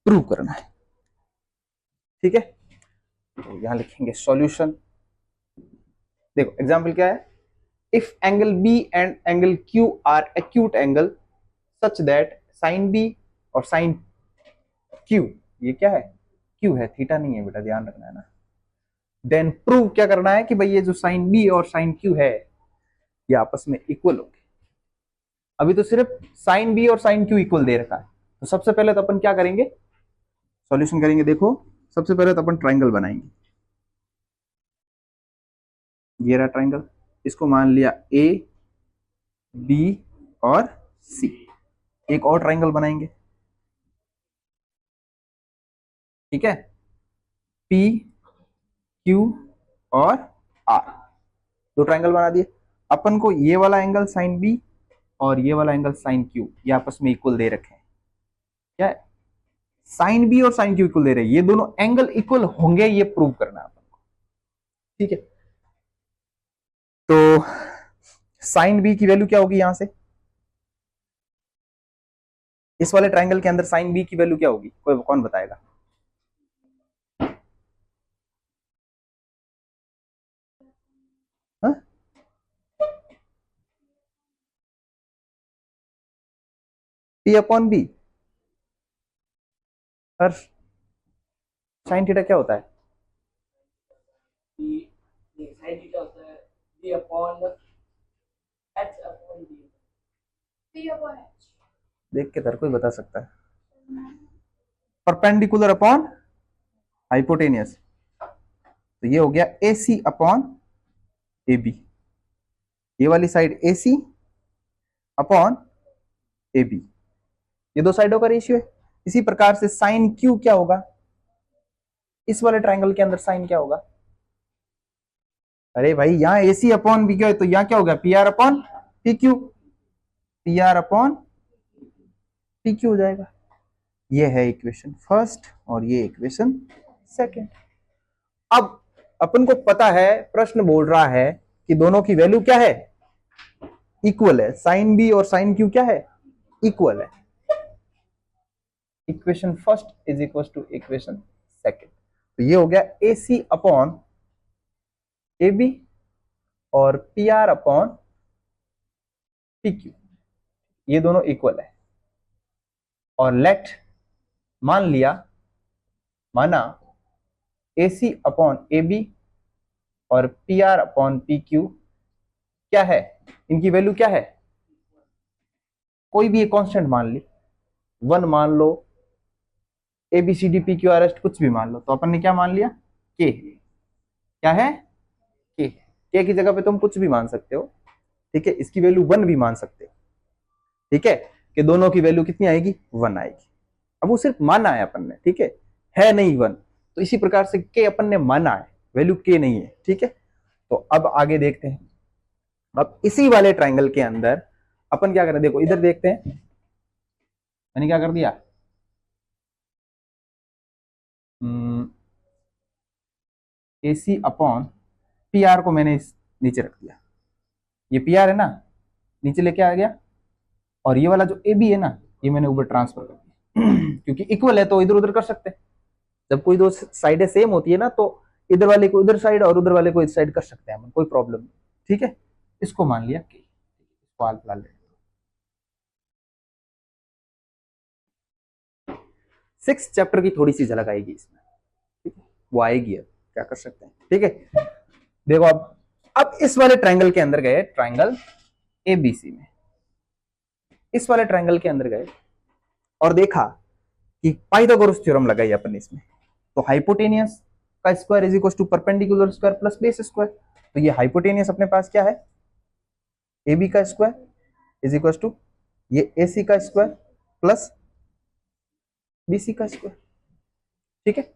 Prove करना है। ठीक है, तो यहां लिखेंगे सॉल्यूशन। देखो एग्जाम्पल क्या है, if angle B and angle Q are acute angle such that sine B और साइन क्यू, ये क्या है, क्यू है, थीटा नहीं है बेटा, ध्यान रखना है ना। देन प्रूव क्या करना है कि भाई ये जो साइन बी और साइन क्यू है ये आपस में इक्वल होंगे। अभी तो सिर्फ साइन बी और साइन क्यू इक्वल दे रखा है, तो सबसे पहले तो अपन क्या करेंगे, सॉल्यूशन करेंगे। देखो सबसे पहले तो अपन ट्राइंगल बनाएंगे, ये रहा ट्राइंगल, इसको मान लिया ए बी और सी। एक और ट्राइंगल बनाएंगे, ठीक है, पी क्यू और आर, दो ट्राइंगल बना दिए। अपन को ये वाला एंगल साइन बी और ये वाला एंगल साइन क्यू ये आपस में इक्वल दे रखे हैं। क्या है, साइन बी और साइन क्यू इक्वल दे रहे हैं, ये दोनों एंगल इक्वल होंगे, ये प्रूव करना है अपन को। ठीक है, तो साइन बी की वैल्यू क्या होगी, यहां से इस वाले ट्राइंगल के अंदर साइन बी की वैल्यू क्या होगी, कोई कौन बताएगा। हा? P upon B. हर साइन थीटा क्या होता है, साइन थीटा होता है B upon H upon B upon H. देख के हर कोई बता सकता है, परपेंडिकुलर अपॉन हाइपोटेनियस, तो ये हो गया A C upon A B, ये वाली side A C upon A B, ये दो साइडों का रेशियो है। इसी प्रकार से साइन क्यू क्या होगा, इस वाले ट्राइंगल के अंदर साइन क्या होगा, अरे भाई यहां ए सी अपॉन बी क्या है, तो यहां क्या होगा, P R upon P Q, P R upon P Q हो जाएगा। ये है इक्वेशन फर्स्ट और ये इक्वेशन सेकंड। अब अपन को पता है, प्रश्न बोल रहा है कि दोनों की वैल्यू क्या है, इक्वल है, साइन बी और साइन क्यू क्या है, इक्वल है। Equation first is equal to equation second, तो ये हो गया A C upon A B और P R upon P Q, ये दोनों इक्वल है। और लेट मान लिया, माना A C upon A B और P R upon P Q क्या है, इनकी वैल्यू क्या है, कोई भी एक कांस्टेंट मान ली, 1 मान लो, A B C D P Q R S कुछ भी मान लो, तो अपन ने क्या मान लिया, के, क्या है, के की जगह पे तुम कुछ भी मान सकते हो। ठीक है, इसकी वैल्यू 1 भी मान सकते हो। ठीक है, कि दोनों की वैल्यू कितनी आएगी, 1 आएगी। अब वो सिर्फ माना है अपन ने, ठीक है नहीं 1, तो इसी प्रकार से के अपन ने माना है, वैल्यू के नहीं है। ठीक है, तो अब आगे देखते हैं। अब इसी वाले ट्राइंगल के अंदर अपन क्या करें, देखो इधर देखते हैं, मैंने क्या कर दिया, ए सी अपॉन पी आर को मैंने नीचे रख दिया, ये पी आर है ना, नीचे लेके आ गया, और ये वाला जो ए बी है ना, ये मैंने ऊपर ट्रांसफर कर दिया क्योंकि इक्वल है तो इधर उधर कर सकते हैं। जब कोई दो साइडें सेम होती है ना, तो इधर वाले को इधर साइड और उधर वाले को इस साइड कर सकते हैं, कोई प्रॉब्लम नहीं। ठीक है, इसको मान लिया कि इसको अल्फा ले, 6 चैप्टर की थोड़ी सी झलक आएगी इसमें, ठीक है, वो आएगी, अब क्या कर सकते हैं। ठीक है, देखो अब इस वाले ट्रायंगल के अंदर गए, ट्रायंगल एबीसी में, इस वाले ट्रायंगल के अंदर गए और देखा कि पाइथागोरस थ्योरम लगाई अपन इसमें, तो हाइपोटेनियस का square is equal to perpendicular square plus base square, तो ये हाइपोटेनियस अपने पास क्या है, ए बी का स्क्वायर इज इक्वल टू ये ए सी का स्क्वायर प्लस बी सी का स्क्वायर। ठीक है,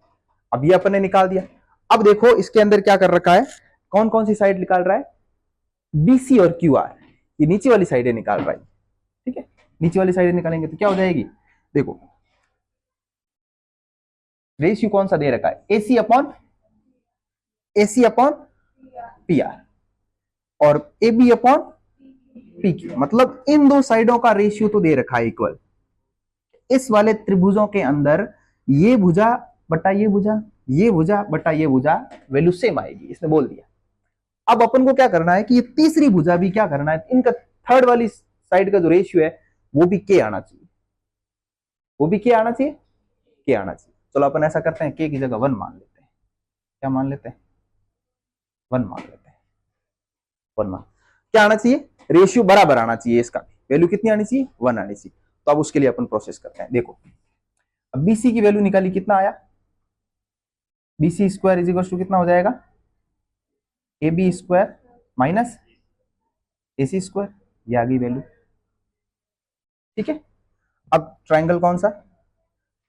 अब ये अपन ने निकाल दिया। अब देखो इसके अंदर क्या कर रखा है, कौन कौन सी साइड निकाल रहा है, बीसी और क्यू आर, ये नीचे वाली साइडें निकाल रहा है। ठीक है, नीचे वाली साइडें निकालेंगे तो क्या हो जाएगी, देखो रेशियो कौन सा दे रखा है, एसी अपॉन पी आर और A B upon P Q, मतलब इन दो साइडों का रेशियो तो दे रखा है इक्वल। इस वाले त्रिभुजों के अंदर ये भुजा बटा ये भुजा, ये भुजा बटा ये भुजा, वैल्यू सेम आएगी, इसने बोल दिया। अब अपन को क्या करना है कि ये तीसरी भुजा भी क्या करना है, इनका थर्ड वाली साइड का जो रेशियो है वो भी के आना चाहिए, वो भी के आना चाहिए, के आना चाहिए। चलो अपन ऐसा करते हैं, के की जगह 1 मान लेते हैं। क्या मान लेते हैं? 1 मान लेते हैं। 1 मान क्या आना चाहिए, रेशियो बराबर आना चाहिए, इसका वैल्यू कितनी आनी चाहिए, 1 आनी चाहिए। तो अब उसके लिए अपन प्रोसेस करते हैं। देखो अब बीसी की वैल्यू निकाली, कितना आया, B C square is equal to कितना हो जाएगा, A B square minus A C square, ये आ गई वैल्यू। ठीक है, अब ट्राइंगल कौन सा,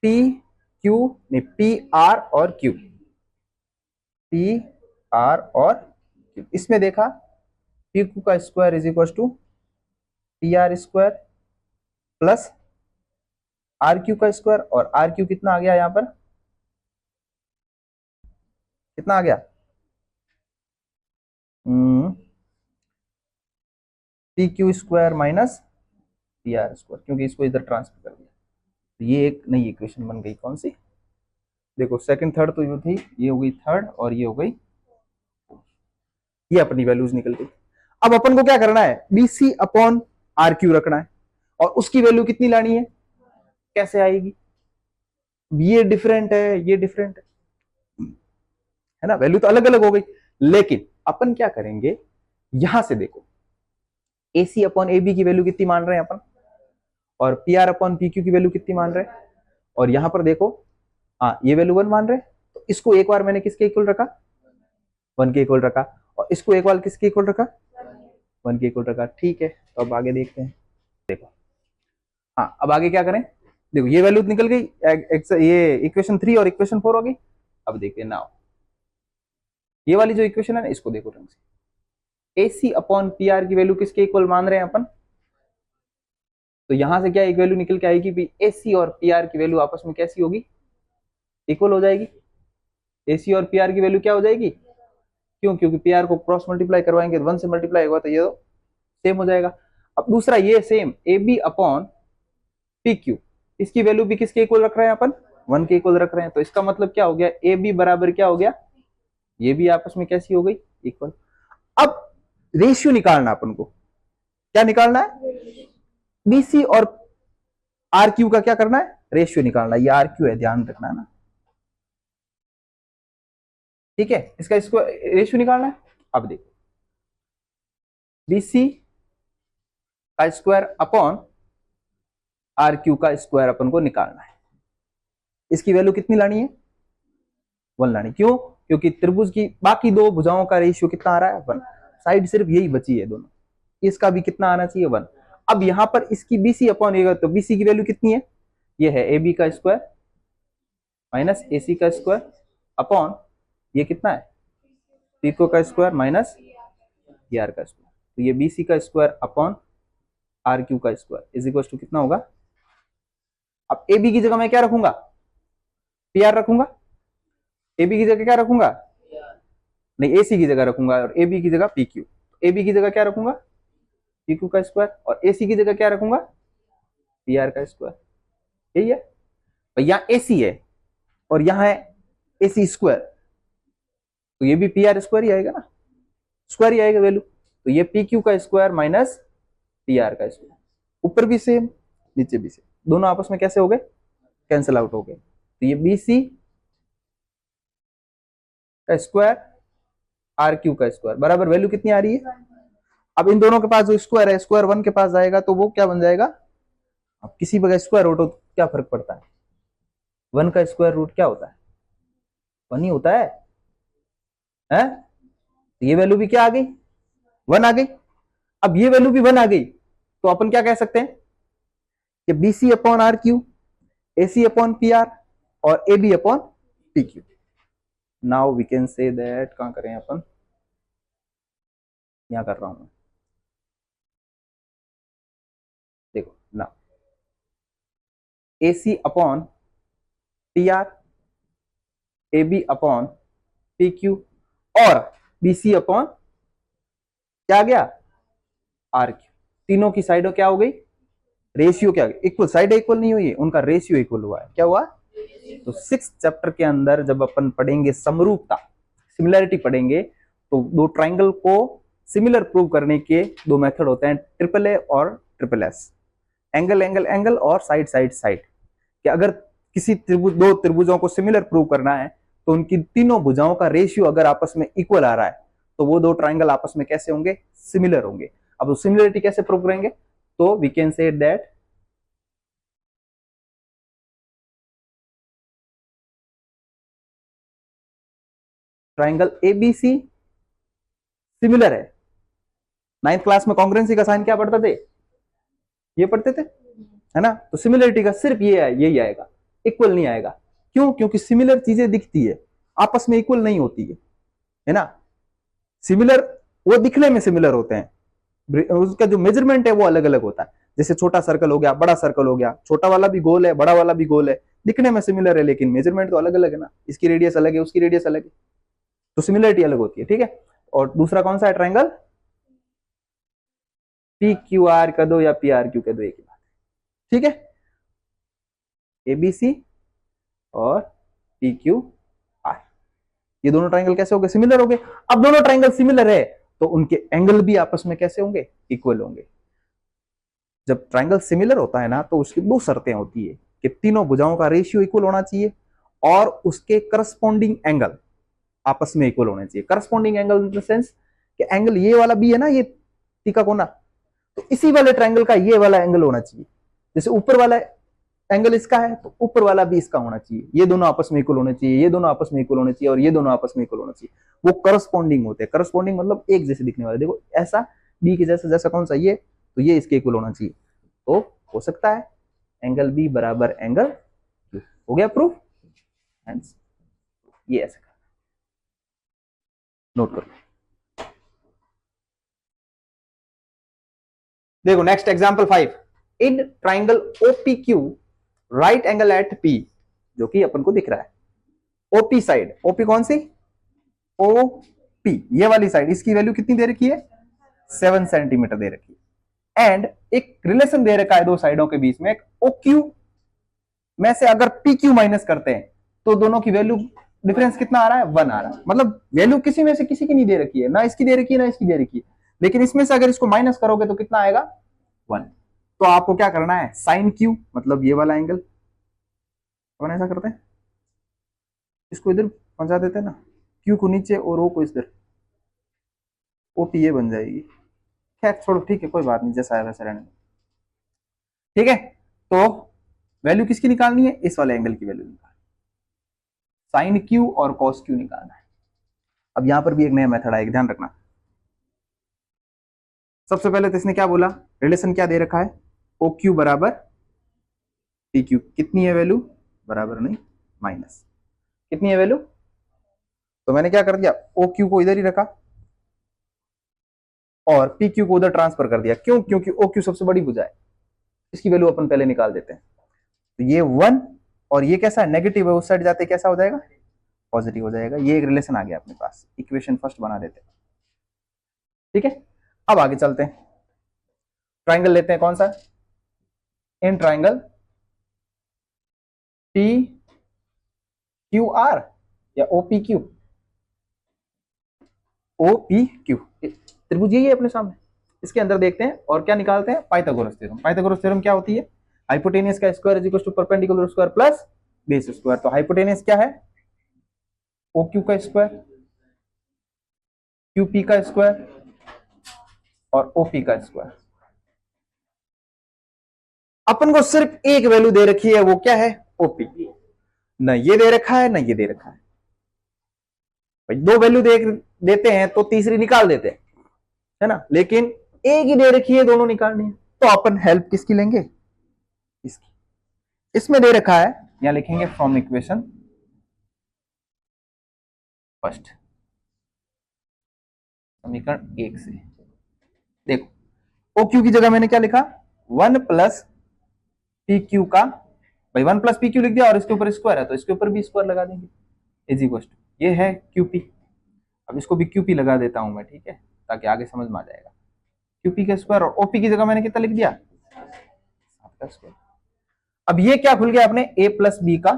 पी क्यू नहीं, पी आर और क्यू, पी आर और क्यू। इसमें देखा पी क्यू का square is equal to P R square plus R Q का स्क्वायर, और आर क्यू कितना आ गया, यहां पर कितना आ गया, P Q square minus P R square, क्योंकि इसको इधर ट्रांसफर कर दिया। तो ये एक नई इक्वेशन बन गई, कौन सी, देखो सेकंड थर्ड तो ये थी, ये हो गई थर्ड और ये हो गई, ये अपनी वैल्यूज निकल गई। अब अपन को क्या करना है, B C upon R Q रखना है, और उसकी वैल्यू कितनी लानी है, कैसे आएगी, ये डिफरेंट है, ये डिफरेंट है ना, वैल्यू तो अलग अलग हो गई। लेकिन अपन क्या करेंगे, यहां से देखो ए सी अपॉन ए बी की वैल्यू कितनी मान रहे हैं अपन, और P R upon P Q की वैल्यू कितनी मान रहे हैं, और यहां पर देखो हाँ ये वैल्यू 1 मान रहे हैं, तो इसको एक बार मैंने किसके इक्वल रखा, 1 के इक्वल रखा, और इसको एक बार किसके इक्वल रखा, 1 के इक्वल रखा। ठीक है, तो अब आगे देखते हैं। देखो हाँ, अब आगे क्या करें, देखो ये वैल्यू निकल गई, ये इक्वेशन 3 और इक्वेशन 4 हो गई। अब देखते हैं नाउ ये वाली जो इक्वेशन है ना, इसको देखो ढंग से, ए सी अपॉन पी आर की वैल्यू किसके इक्वल मान रहे हैं अपन, तो यहां से क्या एक वैल्यू निकल के आएगी भी, ए सी और पी आर की वैल्यू आपस में कैसी होगी, इक्वल हो जाएगी। ए सी और पी आर की वैल्यू क्या हो जाएगी, क्यों, क्योंकि पी आर को क्रॉस मल्टीप्लाई करवाएंगे, 1 से मल्टीप्लाई होगा तो ये तो सेम हो जाएगा। अब दूसरा ये same A B upon P Q, इसकी वैल्यू भी किसके इक्वल रख रहे हैं अपन, 1 के इक्वल रख रहे हैं। तो इसका मतलब क्या हो गया, ए बी बराबर क्या हो गया, ये भी आपस में कैसी हो गई, इक्वल। अब रेशियो निकालना अपन को, क्या निकालना है, बीसी और आर क्यू का क्या करना है, रेशियो निकालना है। ये आर क्यू है, ध्यान रखना है ना, ठीक है, इसको रेशियो निकालना है। अब देखो बीसी का स्क्वायर अपॉन आर क्यू का स्क्वायर अपन को निकालना है। इसकी वैल्यू कितनी लानी है, 1 लानी, क्यों, क्योंकि त्रिभुज की बाकी दो भुजाओं का रेशियो कितना आ रहा है, 1, साइड सिर्फ यही बची है दोनों, इसका भी कितना आना चाहिए, 1। अब यहां पर इसकी बीसी अपॉन ए, तो बीसी की वैल्यू कितनी है, ये है ए बी का स्क्वायर माइनस ए सी का स्क्वायर अपॉन ये कितना है, पीको का स्क्वायर माइनस ये आर का स्क्वायर। तो ये बीसी का स्क्वायर अपॉन आर क्यू का स्क्वायर इज इक्वल टू कितना होगा। अब ए बी की जगह मैं क्या रखूंगा, पी आर रखूंगा, ए बी की जगह क्या रखूंगा, नहीं ए सी की जगह रखूंगा, और ए बी की जगह पी क्यू। ए बी की जगह क्या रखूंगा, पी क्यू का स्क्वायर, और ए सी की जगह क्या रखूंगा, पी आर का स्क्वायर। यही है, यहाँ ए सी है और यहाँ है ए सी स्क्वायर, तो ये भी पी आर स्क्वायर ही आएगा ना, स्क्वायर ही आएगा वैल्यू। तो ये पी क्यू का स्क्वायर माइनस पी आर का स्क्वायर, ऊपर भी सेम नीचे भी सेम, दोनों आपस में कैसे हो गए, कैंसिल आउट हो गए। तो ये बी सी का स्क्वायर आर क्यू का स्क्वायर बराबर वैल्यू कितनी आ रही है। अब इन दोनों के पास जो स्क्वायर है, स्क्वायर 1 के पास जाएगा तो वो क्या बन जाएगा, अब किसी बगैर स्क्वायर रूट हो तो क्या फर्क पड़ता है, 1 का स्क्वायर रूट क्या होता है, 1 ही होता है, हैं? तो ये वैल्यू भी क्या आ गई, 1 आ गई। अब ये वैल्यू भी 1 आ गई, तो अपन क्या कह सकते हैं कि B C upon R Q, A C upon P R और A B upon P Q. Now we can say that, कहां करें अपन, यहां कर रहा हूं, देखो ना, A C upon P R, A B upon P Q और बी सी अपॉन क्या आ गया, आर क्यू। तीनों की साइडों क्या हो गई, रेशियो क्या, इक्वल, साइड इक्वल नहीं हुई है, उनका रेशियो इक्वल हुआ है, क्या हुआ, तो 6th चैप्टर के अंदर जब अपन पढ़ेंगे समरूपता, सिमिलरिटी पढ़ेंगे, तो दो ट्राइंगल को सिमिलर प्रूव करने के दो मेथड होते हैं, ट्रिपल ए और triple S, angle angle angle और साइड साइड साइड। कि अगर किसी दो त्रिभुजों को सिमिलर प्रूव करना है तो उनकी तीनों भुजाओं का रेशियो अगर आपस में इक्वल आ रहा है तो वो दो ट्राइंगल आपस में कैसे होंगे, सिमिलर होंगे। अब वो सिमिलरिटी कैसे प्रूव करेंगे, तो we can say that triangle ABC similar है। 9th क्लास में कॉन्ग्रुएंसी का साइन क्या पढ़ते थे, ये पढ़ते थे, है ना। तो सिमिलरिटी का सिर्फ ये है, यही आएगा, इक्वल नहीं आएगा। क्यों, क्योंकि सिमिलर चीजें दिखती है, आपस में इक्वल नहीं होती है ना। सिमिलर वो दिखने में सिमिलर होते हैं, उसका जो मेजरमेंट है वो अलग अलग होता है। जैसे छोटा सर्कल हो गया, बड़ा सर्कल हो गया, छोटा वाला भी गोल है, बड़ा वाला भी गोल है, दिखने में सिमिलर है लेकिन मेजरमेंट तो अलग अलग है ना, इसकी रेडियस अलग है, उसकी रेडियस अलग है, तो सिमिलरिटी अलग होती है, ठीक है। और दूसरा कौन सा है, ट्राइंगल पी क्यू आर कह दो या पी आर क्यू कह दो, एक ही बात, ठीक है। एबीसी और पी क्यू आर, ये दोनों ट्राइंगल कैसे हो गए, सिमिलर हो गए। अब दोनों ट्राइंगल सिमिलर है तो उनके एंगल भी आपस में कैसे होंगे, इक्वल होंगे। जब ट्राइंगल सिमिलर होता है ना तो उसकी दो शर्तें होती है कि तीनों भुजाओं का रेशियो इक्वल होना चाहिए और उसके करस्पॉन्डिंग एंगल आपस में इक्वल होने चाहिए। Corresponding angle in the sense कि एंगल ये वाला भी है ना, ये तीका कोना, तो इसी वाले ट्राइंगल का ये वाला एंगल होना चाहिए। जैसे ऊपर वाला एंगल इसका है तो ऊपर वाला भी इसका होना चाहिए, ये दोनों आपस में इक्वल होने चाहिए, ये दोनों आपस में इक्वल होने चाहिए और ये दोनों आपस में इक्वल होना चाहिए। वो करस्पॉन्डिंग होते हैं। करस्पॉन्डिंग मतलब एक जैसे दिखने वाले, देखो ऐसा बी के जैसा, जैसा कौन सा ये, तो ये इसके इक्वल होना चाहिए। तो हो सकता है एंगल बी बराबर एंगल क्यू, हो गया प्रूफ। ये ऐसा नोट करो। देखो next example 5, in triangle OPQ right angle at P, जो कि अपन को दिख रहा है ओपी साइड, ओपी कौन सी, ओपी ये वाली साइड, इसकी वैल्यू कितनी दे रखी है, 7 सेंटीमीटर दे रखी है। एंड एक रिलेशन दे रखा है दो साइडों के बीच में, एक ओक्यू में से अगर पी क्यू माइनस करते हैं तो दोनों की वैल्यू डिफरेंस कितना आ रहा है, 1 आ रहा है। मतलब वैल्यू किसी में से किसी की नहीं दे रखी है, ना इसकी दे रखी है ना इसकी दे रखी है, लेकिन इसमें से अगर इसको माइनस करोगे तो कितना आएगा, 1। तो आपको क्या करना है, साइन क्यू मतलब ये वाला एंगल, अपन ऐसा करते हैं, इसको इधर पहुंचा देते हैं ना, क्यू को नीचे और ओ को इधर, ओपी ये बन जाएगी। खैर छोड़ो, ठीक है कोई बात नहीं, जैसा है वैसा रहने दो, ठीक है। तो वैल्यू किसकी निकालनी है, इस वाले एंगल की वैल्यू निकालनी, साइन क्यू और कॉस क्यू निकालना है। अब यहां पर भी एक नया मेथड आएगा, ध्यान रखना। सबसे पहले तो इसने क्या बोला, रिलेशन क्या दे रखा है, ओ क्यू बराबर पी क्यू, कितनी है वैल्यू, बराबर नहीं माइनस, कितनी है वैल्यू, तो मैंने क्या कर दिया, ओ क्यू को इधर ही रखा और पी क्यू को उधर ट्रांसफर कर दिया। क्यों, क्योंकि ओ क्यू सबसे बड़ी भुजा है, इसकी वैल्यू अपन पहले निकाल देते हैं। तो ये 1 और ये कैसा है, नेगेटिव है, उस साइड जाते कैसा हो जाएगा, पॉजिटिव हो जाएगा। ये एक रिलेशन आ गया अपने पास, इक्वेशन फर्स्ट बना देते हैं, ठीक है। अब आगे चलते हैं, ट्राइंगल लेते हैं कौन सा, in triangle P Q are या ओपी क्यू, ओपी क्यू त्रिभुज यही है अपने सामने, इसके अंदर देखते हैं और क्या निकालते हैं, पाइथागोरस थ्योरम। पाइथागोरस थ्योरम क्या होती है, हाइपोटेनियस का square is equal to perpendicular square plus base square. तो हाइपोटेनियस क्या है, ओ क्यू का स्क्वायर, क्यू पी का स्क्वायर और ओपी का स्क्वायर। अपन को सिर्फ एक वैल्यू दे रखी है, वो क्या है, ओपी। न ये दे रखा है, न ये दे रखा है। भाई दो वैल्यू देते हैं तो तीसरी निकाल देते हैं, है ना, लेकिन एक ही दे रखी है, दोनों निकालनी है, तो अपन हेल्प किसकी लेंगे, इसकी। इसमें दे रखा है, यहां लिखेंगे फ्रॉम इक्वेशन फर्स्ट, समीकरण 1 से। देखो ओ क्यू की जगह मैंने क्या लिखा, 1 प्लस पी क्यू का, भाई 1 प्लस पी क्यू लिख दिया और इसके ऊपर स्क्वायर है तो इसके ऊपर भी स्क्वायर लगा देंगे, इज इक्वल टू, ये है क्यूपी। अब इसको भी क्यूपी लगा देता हूं मैं, ठीक है, ताकि आगे समझ में आ जाएगा। क्यूपी का स्क्वायर और ओपी की जगह मैंने कितना लिख दिया, 7 का स्क्वायर। अब ये क्या खुल गया अपने, a प्लस बी का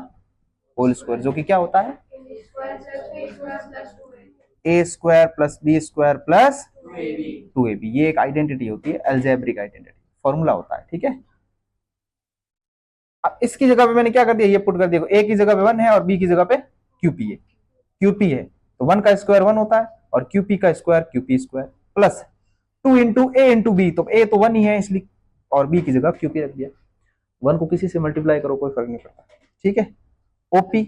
होल स्क्वायर, जो कि क्या होता है A square plus B square plus 2ab। ये एक आइडेंटिटी होती है, अलजेब्रिक आइडेंटिटी, फॉर्मूला होता है, ठीक है। अब इसकी जगह पे मैंने क्या कर दिया, ये पुट कर दिया, ए की जगह पे 1 है और बी की जगह पे क्यूपी है। क्यूपी है तो 1 का स्क्वायर 1 होता है और क्यूपी का square QP square plus 2 into A into B, तो ए तो 1 ही है इसलिए, और बी की जगह क्यूपी रख दिया। 1 को किसी से मल्टीप्लाई करो कोई फर्क नहीं पड़ता, ठीक है। ओपी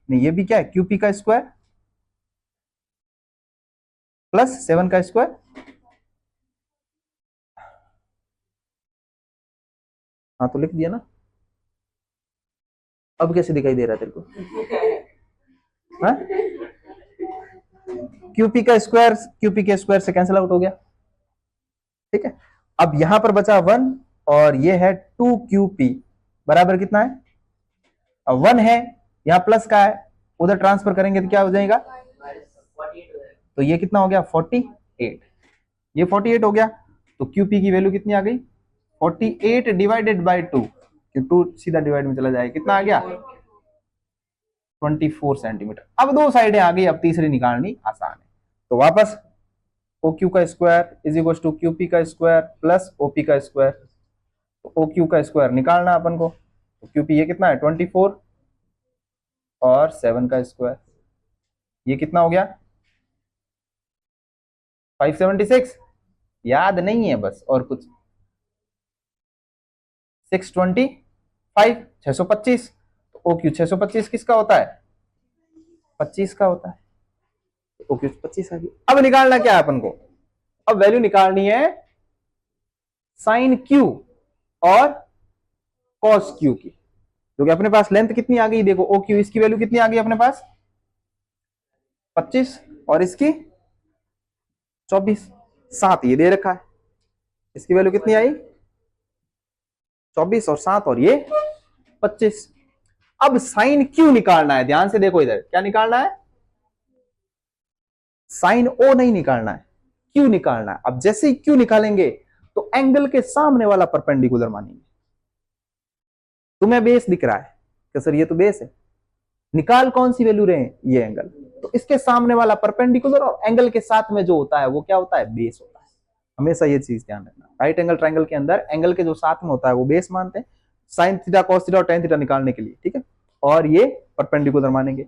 नहीं, ये भी क्या है, क्यूपी का स्क्वायर प्लस 7 का स्क्वायर, हाँ तो लिख दिया ना। अब कैसे दिखाई दे रहा है तेरे को, हाँ? क्यूपी का स्क्वायर क्यूपी के स्क्वायर से कैंसिल आउट हो गया, ठीक है। अब यहां पर बचा 1 और ये है 2QP बराबर कितना है, अब 1 है, यहां प्लस का है, उधर ट्रांसफर करेंगे तो क्या हो जाएगा, तो ये कितना हो गया 48, ये 48 हो गया, तो QP की वैल्यू कितनी आ गई 48 डिवाइडेड बाय 2, 2 सीधा डिवाइड में चला जाएगा, कितना आ गया 24 सेंटीमीटर। अब दो साइडें आ गई, अब तीसरी निकालनी आसान है। तो वापस OQ का square is equal to QP का स्क्वायर प्लस OP का स्क्वायर, तो OQ का स्क्वायर निकालना अपन को, तो QP ये कितना है 24 और 7 का स्क्वायर, ये कितना हो गया 576, याद नहीं है बस और कुछ, 625 625, तो OQ 625 किसका होता है 25 का होता है, तो OQ 25 आ गई। अब निकालना क्या है अपन को, अब वैल्यू निकालनी है साइन Q और कॉस Q की, जो कि अपने पास लेंथ कितनी आ गई, देखो OQ इसकी वैल्यू कितनी आ गई अपने पास 25 और इसकी 24, 7 ये दे रखा है, इसकी वैल्यू कितनी आई 24 और 7 और ये 25। अब साइन Q निकालना है, ध्यान से देखो इधर क्या निकालना है, साइन O नहीं निकालना है, Q निकालना है। अब जैसे ही Q निकालेंगे तो एंगल के सामने वाला परपेंडिकुलर मानेंगे, तुम्हें बेस दिख रहा है कि सर ये तो बेस है, निकाल कौन सी वैल्यू रहे हैं ये एंगल, तो इसके सामने वाला परपेंडिकुलर और एंगल के साथ में जो होता है वो क्या होता है बेस होता है, हमेशा ये चीज ध्यान रखना। राइट एंगल ट्रायंगल के अंदर एंगल के जो साथ में होता है वो बेस मानते हैं, साइन थीटा कॉस थीटा और टेन थीटा निकालने के लिए, ठीक है, और ये परपेंडिकुलर मानेंगे।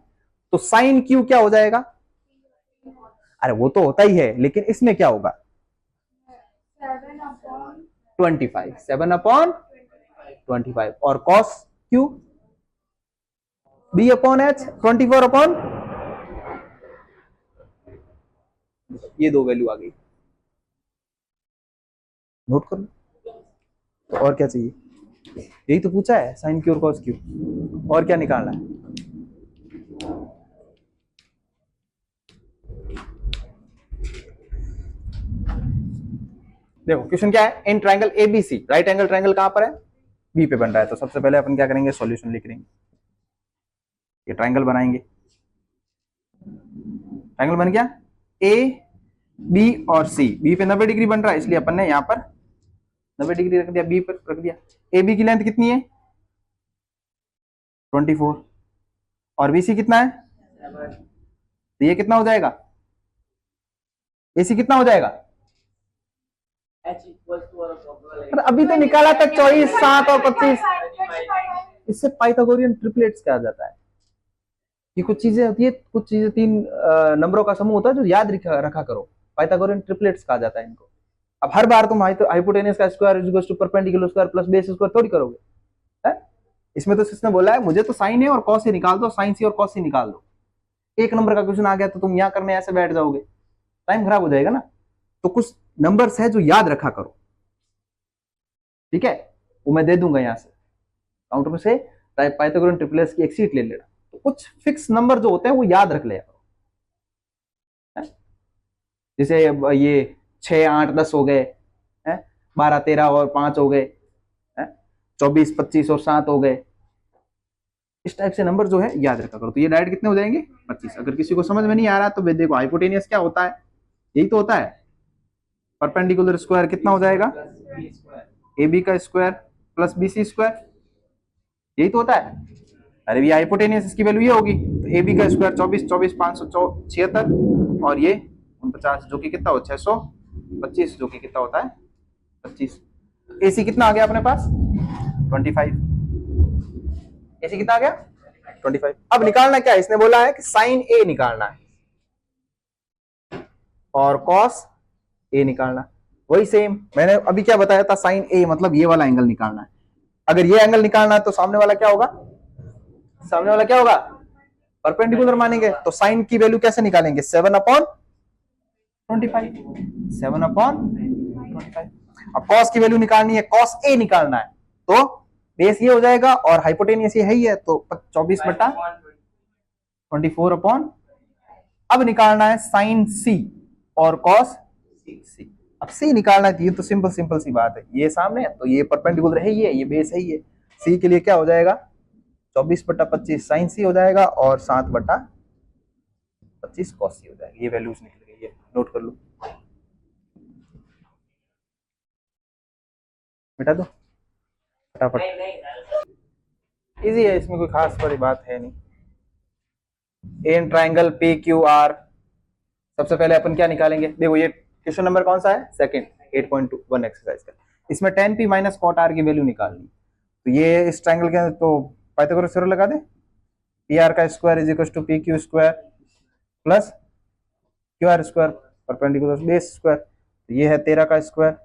तो साइन क्यू क्या हो जाएगा, अरे वो तो होता ही है लेकिन इसमें क्या होगा 25, 7/25 और कॉस क्यू B/H 24/, ये दो वैल्यू आ गई, नोट कर लो। तो और क्या चाहिए, यही तो पूछा है साइन क्यू और कॉस क्यू, और क्या निकालना है, देखो क्वेश्चन क्या है, in triangle ABC, right angle triangle कहां पर है बी पे बन रहा है, तो सबसे पहले अपन क्या करेंगे सॉल्यूशन लिख लेंगे, ये ट्रायंगल बनाएंगे, ट्रायंगल बन गया AB और C, बी पे 90 डिग्री बन रहा है इसलिए अपन ने यहां पर 90 डिग्री रख दिया, बी पर रख दिया। AB की लेंथ कितनी है 24 और BC कितना है, तो ये कितना हो जाएगा AC कितना हो जाएगा, अभी तो निकाला था 24 7 और 25, इससे पाइथागोरियन ट्रिपलेट्स कहा जाता है। ये कुछ चीजें होती है, कुछ चीजें 3 नंबरों का समूह होता है जो याद रखा करो, पाइथागोरियन ट्रिपलेट्स कहा जाता है इनको। अब हर बार तुम हाइपोटेनस का square is equal to perpendicular square plus base square थोड़ी करोगे, है? इसमें तो इसने बोला है मुझे तो साइन है और कॉस से निकाल दो, साइन सी और कॉस से निकाल दो। 1 नंबर का क्वेश्चन आ गया तो तुम यहाँ करने ऐसे बैठ जाओगे, टाइम खराब हो जाएगा ना। तो कुछ नंबर्स है जो याद रखा करो, ठीक है, वो मैं दे दूंगा यहाँ से काउंटर में से, पाइथागोरियन ट्रिपलेट्स की एक सीट ले लेना। तो कुछ फिक्स नंबर जो होते हैं वो याद रख ले, जैसे ये 6 8 10 हो गए, 12 13 और 5 हो गए, 24 25 और 7 हो गए, इस टाइप से नंबर जो है याद रखा करो। तो ये डायरेक्ट कितने हो जाएंगे 25। अगर किसी को समझ में नहीं आ रहा तो देखो हाइपोटेनियस क्या होता है, यही तो होता है, परपेंडिकुलर स्क्वायर कितना हो जाएगा AB का स्क्वायर प्लस BC स्क्वायर, यही तो होता है। अरे भी हाइपोटेनियस, इसकी वैल्यू ये होगी, तो ए बी का स्क्वायर 24, 24 576 और ये 49 जो कि कितना हो 625 जो कि कितना होता है 25। एसी कितना आ गया अपने पास 25। एसी कितना आ गया 25। अब निकालना क्या है, इसने बोला है कि साइन ए निकालना है और कॉस ए निकालना। वही सेम मैंने अभी क्या बताया था, साइन ए मतलब ये वाला एंगल निकालना है। अगर ये एंगल निकालना है तो सामने वाला क्या होगा, सामने वाला क्या होगा परपेंडिकुलर मानेंगे। तो साइन की वैल्यू कैसे निकालेंगे 7/25, 7/25। अब कॉस की वैल्यू निकालनी है, कॉस ए निकालना है, तो बेस ये हो जाएगा और हाइपोटेनियस ये है ही है, तो 24/24 अब निकालना है साइन सी और कॉस सी। अब सी निकालना है, ये तो सिंपल सिंपल सी बात है, ये सामने है तो ये परपेंडिकुलर है ही है, ये बेस है ही है। सी के लिए क्या हो जाएगा 24/25 साइन सी हो जाएगा और 7/25 कॉस सी हो जाएगा। ये वैल्यूज निकल गई है, नोट कर लो, मिटा दो फटाफट। इजी है, इसमें कोई खास बड़ी बात है नहीं। In triangle P Q are, सबसे पहले अपन क्या निकालेंगे, देखो ये क्वेश्चन नंबर कौन सा है सेकंड 8.1 एक्सरसाइज का। इसमें tan p minus cot r की वैल्यू निकालनी, तो ये इस ट्राइंगल के तो पाइथागोरस थ्योरम लगा दे, पी आर का square is equal to P Q square plus Q R square perpendicular base square, तो ये है 13 का स्क्वायर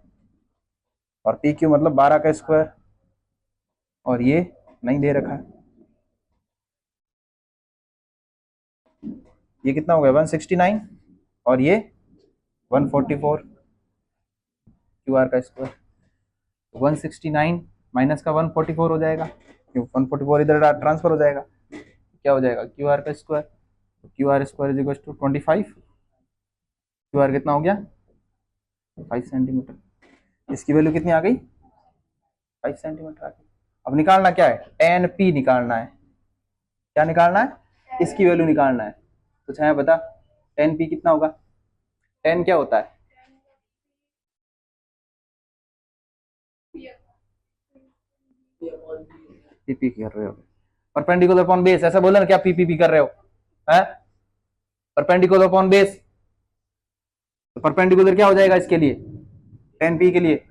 और पी क्यू मतलब 12 का स्क्वायर और ये नहीं दे रखा है, ये कितना हो गया 169 और ये 144 क्यू आर का स्क्वायर। 169 माइनस का 144 हो जाएगा, क्यों 144 इधर ट्रांसफर हो जाएगा, क्या हो जाएगा क्यू आर का square, Q R square is equal to 25, Q R कितना हो गया 5 सेंटीमीटर, इसकी वैल्यू कितनी आ गई 5 सेंटीमीटर आ गई। अब निकालना क्या है tan p निकालना है, क्या निकालना है इसकी वैल्यू निकालना है। तो छाया बता tan p कितना होगा, tan क्या होता है पीपी कर रहे हो परपेंडिकुलर अपॉन बेस, ऐसा बोला ना क्या पीपीपी कर रहे हो हैं, परपेंडिकुलर अपॉन बेस, तो परपेंडिकुलर क्या हो जाएगा इसके लिए tan p के लिए,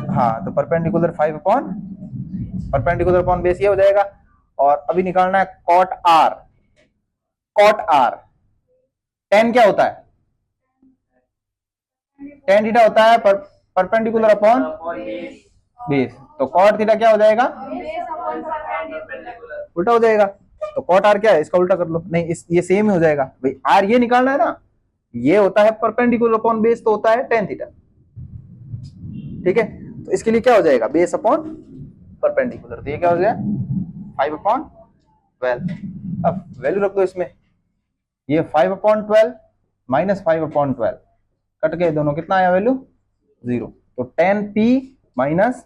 हाँ तो परपेंडिकुलर 5 परपेंडिकुलर अपॉन बेस ये हो जाएगा। और अभी निकालना है cot r, cot r tan क्या होता है tan थीटा होता है परपेंडिकुलर अपॉन बेस, तो कॉट थीटा क्या हो जाएगा उल्टा हो जाएगा, तो कॉट r क्या है इसका उल्टा कर लो, नहीं ये सेम ही हो जाएगा भाई, r ये निकालना है ना, ये होता है परपेंडिकुलर अपॉन बेस तो होता है tan थीटा, ठीक है। तो इसके लिए क्या हो जाएगा बेस अपॉन परपेंडिकुलर, तो ये क्या हो गया 5/12। अब वैल्यू रख दो इसमें, ये 5/12 माइनस 5/12 कट गए दोनों, कितना आया वैल्यू 0, तो tan p minus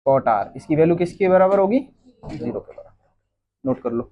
cot r इसकी वैल्यू किसके बराबर होगी 0 के बराबर, नोट कर लो।